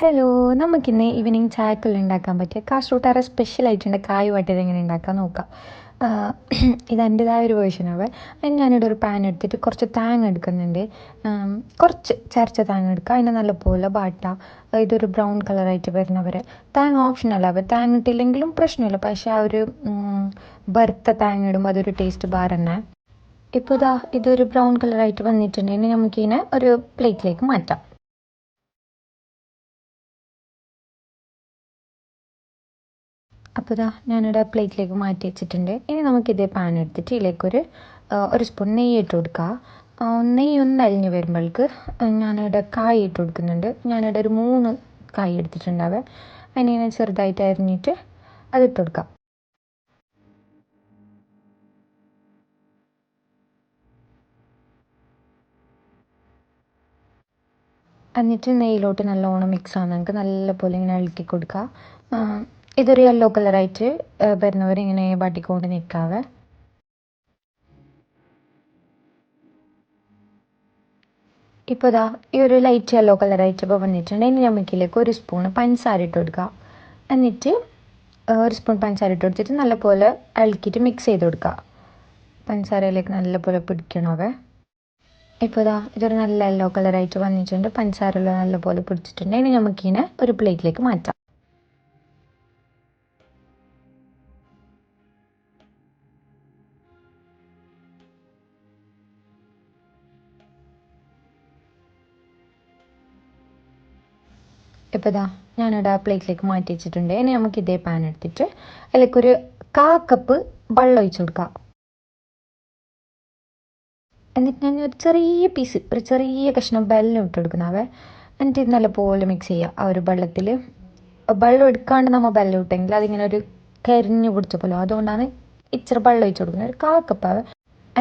Hello, നമുക്കിന്ന് evening ചായക്കുള്ള ഉണ്ടാക്കാൻ പറ്റിയ കാസർഗോട്ടുകാരെ സ്പെഷ്യലായിട്ടുണ്ട് കായ് വാട്ടിയത് എങ്ങനെ ഉണ്ടാക്കാൻ നോക്കാം. ഇത് എൻ്റെതായ ഒരു വേർഷനാവേ. അതിന് ഞാനിവിടെ ഒരു പാൻ എടുത്തിട്ട് കുറച്ച് തേങ്ങ എടുക്കുന്നുണ്ട്. കുറച്ച് ചരച്ച തേങ്ങ എടുക്കുക, അതിനെ നല്ലപോലെ വാട്ടാം. ഇതൊരു ബ്രൗൺ കളറായിട്ട് വരുന്നവരെ. തേങ്ങ ഓപ്ഷനല്ല, തേങ്ങ ഇട്ടില്ലെങ്കിലും പ്രശ്നമില്ല, പക്ഷേ ആ ഒരു വറുത്ത തേങ്ങ ഇടുമ്പോൾ അതൊരു ടേസ്റ്റ് വേറെ തന്നെ. ഇപ്പോൾ ഇതൊരു ബ്രൗൺ കളറായിട്ട് വന്നിട്ടുണ്ടെങ്കിൽ നമുക്കിതിനെ ഒരു പ്ലേറ്റിലേക്ക് മാറ്റാം. അപ്പോൾ ഞാനിവിടെ പ്ലേറ്റിലേക്ക് മാറ്റി വെച്ചിട്ടുണ്ട്. ഇനി നമുക്കിതേ പാൻ എടുത്തിട്ട് ഇതിലേക്കൊരു ഒരു സ്പൂൺ നെയ്യ് ഇട്ട് കൊടുക്കുക. നെയ്യ് ഒന്ന് അലിഞ്ഞ് വരുമ്പോഴേക്ക് ഞാനിവിടെ കായ് ഇട്ട് കൊടുക്കുന്നുണ്ട്. ഞാനിവിടെ ഒരു 3 കായ് എടുത്തിട്ടുണ്ടാവേ. അതിനെ ചെറുതായിട്ട് അരിഞ്ഞിട്ട് അതിട്ട് കൊടുക്കാം. എന്നിട്ട് നെയ്യിലോട്ട് നല്ലോണം മിക്സ് ആകുന്ന നമുക്ക് നല്ലപോലെ ഇങ്ങനെ ഇളക്കി കൊടുക്കുക. ഇതൊരു യെല്ലോ കളറായിട്ട് വരുന്നവർ ഇങ്ങനെ വാട്ടിക്കൊണ്ട് നിൽക്കാവേ. ഇപ്പോൾ ഈ ഒരു ലൈറ്റ് യെല്ലോ കളറായിട്ട് ഇപ്പോൾ വന്നിട്ടുണ്ട്. ഇനി നമുക്കിലേക്ക് ഒരു സ്പൂൺ പഞ്ചസാര ഇട്ട് കൊടുക്കുക. എന്നിട്ട് ഒരു സ്പൂൺ പഞ്ചസാര ഇട്ട് കൊടുത്തിട്ട് നല്ലപോലെ ഇളക്കിയിട്ട് മിക്സ് ചെയ്ത് കൊടുക്കുക. പഞ്ചസാരയിലേക്ക് നല്ലപോലെ പിടിക്കണവേ. ഇപ്പോൾ ഇതൊരു നല്ല യെല്ലോ കളറായിട്ട് വന്നിട്ടുണ്ട്. പഞ്ചസാരയെല്ലാം നല്ലപോലെ പിടിച്ചിട്ടുണ്ട്. ഇനി നമുക്കിതിനെ ഒരു പ്ലേറ്റിലേക്ക് മാറ്റാം. ഇപ്പോൾ ഞാനിവിടെ ആ പ്ലേറ്റിലേക്ക് മാറ്റി വെച്ചിട്ടുണ്ട്. ഇനി നമുക്ക് ഇതേ പാൻ എടുത്തിട്ട് അതിലേക്കൊരു 1/4 കപ്പ് വെള്ളം ഒഴിച്ച് കൊടുക്കാം. എന്നിട്ട് ഞാൻ ഒരു ചെറിയ കഷ്ണം വെല്ലം ഇട്ട് കൊടുക്കുന്നവേ. എന്നിട്ട് ഇത് നല്ലപോലെ മിക്സ് ചെയ്യുക. ആ ഒരു വെള്ളത്തിൽ വെള്ളം എടുക്കാണ്ട് നമ്മൾ വെല്ലം ഇട്ടെങ്കിൽ അതിങ്ങനെ ഒരു കരിഞ്ഞു പിടിച്ച പോലെ, അതുകൊണ്ടാണ് ഇച്ചിരി വെള്ളം ഒഴിച്ച് കൊടുക്കുന്നത്. ഒരു 1/4 കപ്പാവേ.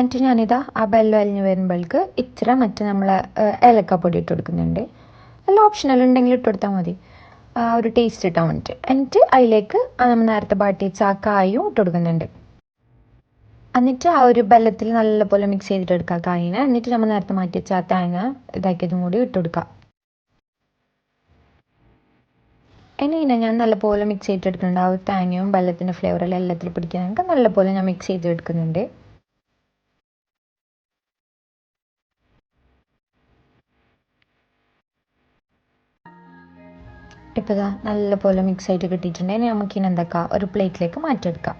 എന്നിട്ട് ആ വെള്ളം അലിഞ്ഞ് വരുമ്പോഴേക്ക് ഇച്ചിരി മറ്റേ നമ്മളെ ഏലക്കാപ്പൊടി ഇട്ട് കൊടുക്കുന്നുണ്ട്. എല്ലാം ഓപ്ഷണൽ ഉണ്ടെങ്കിൽ ഇട്ട് കൊടുത്താൽ മതി, ഒരു ടേസ്റ്റ് കിട്ടാൻ വേണ്ടിയിട്ട്. എന്നിട്ട് അതിലേക്ക് നമ്മൾ നേരത്തെ ബാട്ടി വെച്ച ആ കായും ഇട്ട് കൊടുക്കുന്നുണ്ട്. എന്നിട്ട് ആ ഒരു വെള്ളത്തിൽ നല്ലപോലെ മിക്സ് ചെയ്തിട്ട് എടുക്കുക കായിനെ. എന്നിട്ട് നമ്മൾ നേരത്തെ മാറ്റി വെച്ച ആ തേങ്ങ ഇതാക്കിയതും കൂടി ഇട്ട് കൊടുക്കുക. ഇനി ഞാൻ നല്ലപോലെ മിക്സ് ചെയ്തെടുക്കുന്നുണ്ട്. ആ ഒരു തേങ്ങയും വെള്ളത്തിൻ്റെ ഫ്ലേവറെല്ലാം എല്ലാത്തിൽ പിടിക്കാനൊക്കെ നല്ലപോലെ ഞാൻ മിക്സ് ചെയ്തെടുക്കുന്നുണ്ട്. ഇപ്പോൾ നല്ലപോലെ മിക്സ് ആയിട്ട് കിട്ടിയിട്ടുണ്ട്. ഇനി നമുക്കിനി എന്താക്കാം, ഒരു പ്ലേറ്റിലേക്ക് മാറ്റിയെടുക്കാം.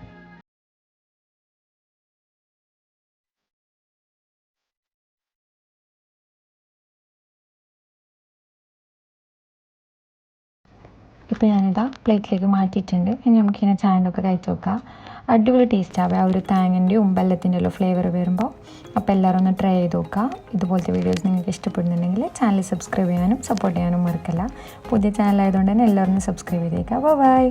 ഇപ്പോൾ പ്ലേറ്റിലേക്ക് മാറ്റിയിട്ടുണ്ട്. ഇനി നമുക്കിങ്ങനെ ചായൻ്റെ ഒക്കെ കഴിച്ച് നോക്കാം. അടിപൊളി ടേസ്റ്റ് ആവുക, ആ ഒരു തേങ്ങൻ്റെയും വെള്ളത്തിൻ്റെ എല്ലാം ഫ്ലേവർ വരുമ്പോൾ. അപ്പോൾ എല്ലാവരും ഒന്ന് ട്രൈ ചെയ്ത് നോക്കുക. ഇതുപോലത്തെ വീഡിയോസ് നിങ്ങൾക്ക് ഇഷ്ടപ്പെടുന്നുണ്ടെങ്കിൽ ചാനൽ സബ്സ്ക്രൈബ് ചെയ്യാനും സപ്പോർട്ട് ചെയ്യാനും മറക്കല്ല. പുതിയ ചാനൽ ആയതുകൊണ്ട് തന്നെ എല്ലാവരും സബ്സ്ക്രൈബ് ചെയ്തേക്കുക. ബൈ.